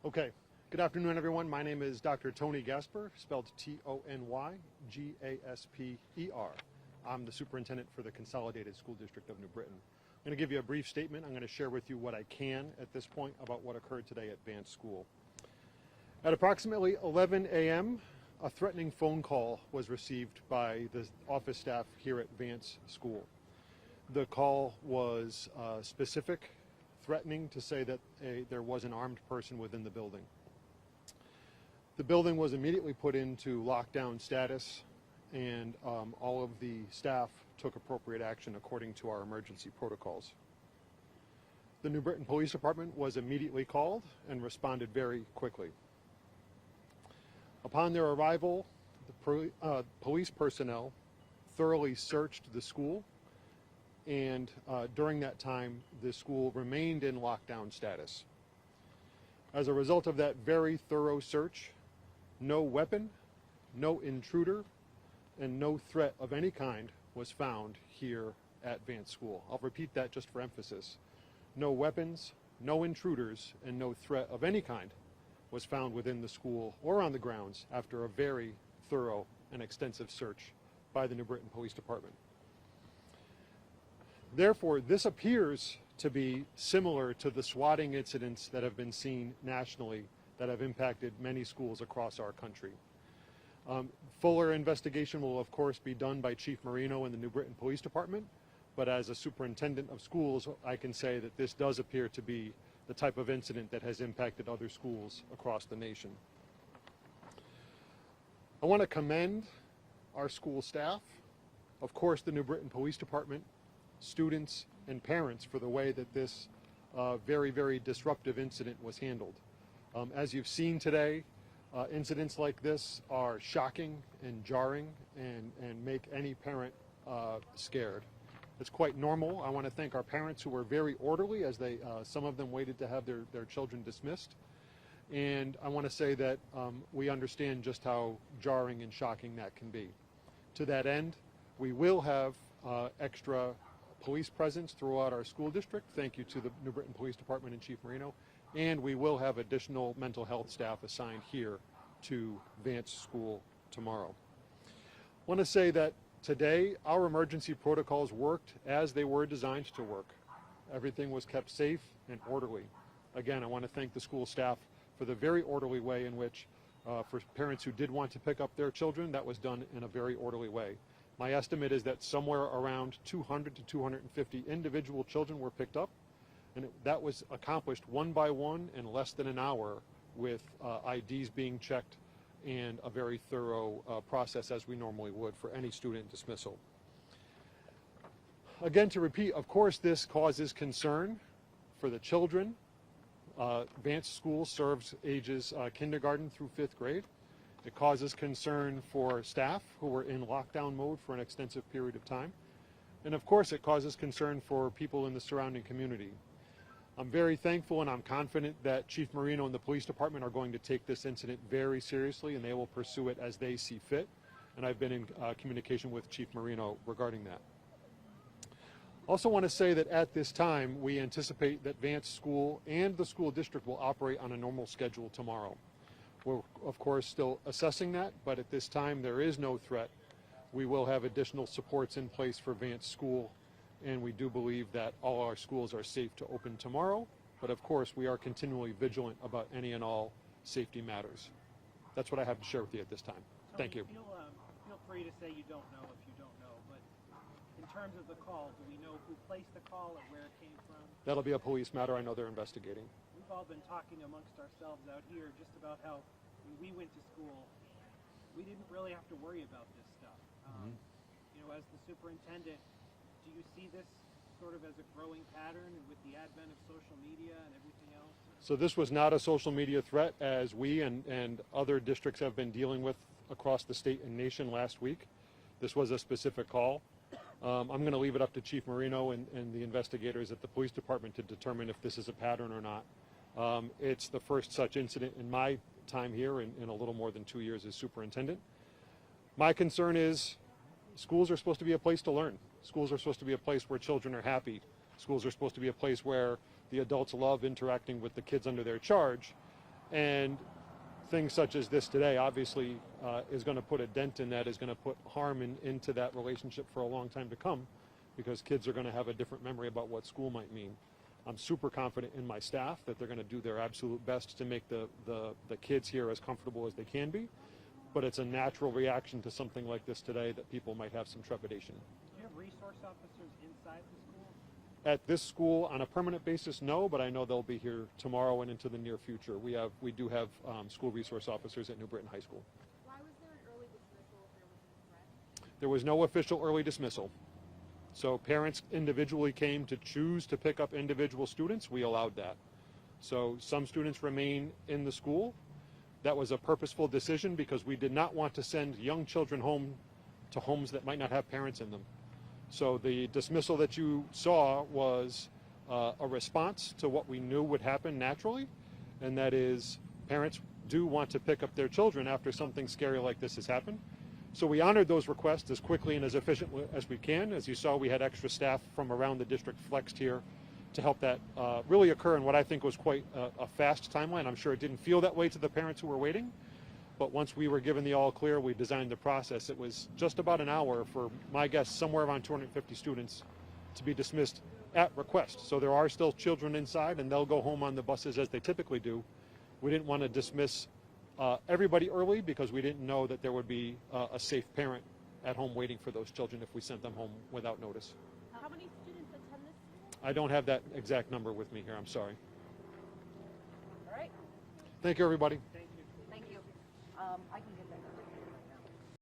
Okay, good afternoon everyone. My name is Dr. Tony Gasper, spelled T-O-N-Y-G-A-S-P-E-R. I'm the superintendent for the Consolidated School District of New Britain. I'm going to give you a brief statement. I'm going to share with you what I can at this point about what occurred today at Vance School. At approximately 11 a.m., a threatening phone call was received by the office staff here at Vance School. The call was specific, threatening to say that there was an armed person within the building. The building was immediately put into lockdown status, and all of the staff took appropriate action according to our emergency protocols. The New Britain Police Department was immediately called and responded very quickly. Upon their arrival, the police personnel thoroughly searched the school, and during that time, the school remained in lockdown status. As a result of that very thorough search, no weapon, no intruder, and no threat of any kind was found here at Vance School. I'll repeat that just for emphasis. No weapons, no intruders, and no threat of any kind was found within the school or on the grounds after a very thorough and extensive search by the New Britain Police Department. Therefore, this appears to be similar to the swatting incidents that have been seen nationally that have impacted many schools across our country. Fuller investigation will, of course, be done by Chief Marino and the New Britain Police Department, but as a superintendent of schools, I can say that this does appear to be the type of incident that has impacted other schools across the nation. I want to commend our school staff, of course, the New Britain Police Department, students, and parents for the way that this very, very disruptive incident was handled. As you've seen today, incidents like this are shocking and jarring and make any parent scared. It's quite normal. I want to thank our parents who were very orderly as some of them waited to have their children dismissed. And I want to say that we understand just how jarring and shocking that can be. To that end, we will have extra police presence throughout our school district. Thank you to the New Britain Police Department and Chief Marino. And we will have additional mental health staff assigned here to Vance School tomorrow. I want to say that today our emergency protocols worked as they were designed to work. Everything was kept safe and orderly. Again, I want to thank the school staff for the very orderly way in which, for parents who did want to pick up their children, that was done in a very orderly way. My estimate is that somewhere around 200 to 250 individual children were picked up, and that was accomplished one by one in less than an hour with IDs being checked and a very thorough process as we normally would for any student dismissal. Again, to repeat, of course, this causes concern for the children. Vance School serves ages kindergarten through 5th grade. It causes concern for staff who were in lockdown mode for an extensive period of time. And of course, it causes concern for people in the surrounding community. I'm very thankful and I'm confident that Chief Marino and the police department are going to take this incident very seriously, and they will pursue it as they see fit. And I've been in communication with Chief Marino regarding that. Also want to say that at this time, we anticipate that Vance School and the school district will operate on a normal schedule tomorrow. We're, of course, still assessing that, but at this time there is no threat. We will have additional supports in place for Vance School, and we do believe that all our schools are safe to open tomorrow, but of course we are continually vigilant about any and all safety matters. That's what I have to share with you at this time. Thank you. Feel free to say you don't know if you don't know, but in terms of the call, do we know who placed the call and where it came from? That'll be a police matter. I know they're investigating. We've all been talking amongst ourselves out here just about how when we went to school, we didn't really have to worry about this stuff. You know, as the superintendent, do you see this sort of as a growing pattern with the advent of social media and everything else? So this was not a social media threat, as we and other districts have been dealing with across the state and nation last week. This was a specific call. I'm going to leave it up to Chief Marino and the investigators at the police department to determine if this is a pattern or not. It's the first such incident in my time here in a little more than 2 years as superintendent. My concern is schools are supposed to be a place to learn. Schools are supposed to be a place where children are happy. Schools are supposed to be a place where the adults love interacting with the kids under their charge. And things such as this today obviously is going to put a dent in that, is going to put harm into that relationship for a long time to come, because kids are going to have a different memory about what school might mean. I'm super confident in my staff that they're going to do their absolute best to make the kids here as comfortable as they can be, but it's a natural reaction to something like this today that people might have some trepidation. Do you have resource officers inside the school? At this school, on a permanent basis, no, but I know they'll be here tomorrow and into the near future. We do have school resource officers at New Britain High School. Why was there an early dismissal if there was a threat? There was no official early dismissal. So parents individually came to choose to pick up individual students. We allowed that. So some students remain in the school. That was a purposeful decision because we did not want to send young children home to homes that might not have parents in them. So the dismissal that you saw was a response to what we knew would happen naturally, and that is parents do want to pick up their children after something scary like this has happened. So we honored those requests as quickly and as efficiently as we can. As you saw, we had extra staff from around the district flexed here to help that really occur in what I think was quite a fast timeline. I'm sure it didn't feel that way to the parents who were waiting, but once we were given the all clear, we designed the process. It was just about an hour for, my guess, somewhere around 250 students to be dismissed at request. So there are still children inside, and they'll go home on the buses as they typically do. We didn't want to dismiss everybody early because we didn't know that there would be a safe parent at home waiting for those children if we sent them home without notice. How many students attend this school? I don't have that exact number with me here, I'm sorry. All right. Thank you, everybody. Thank you. Thank you. I can get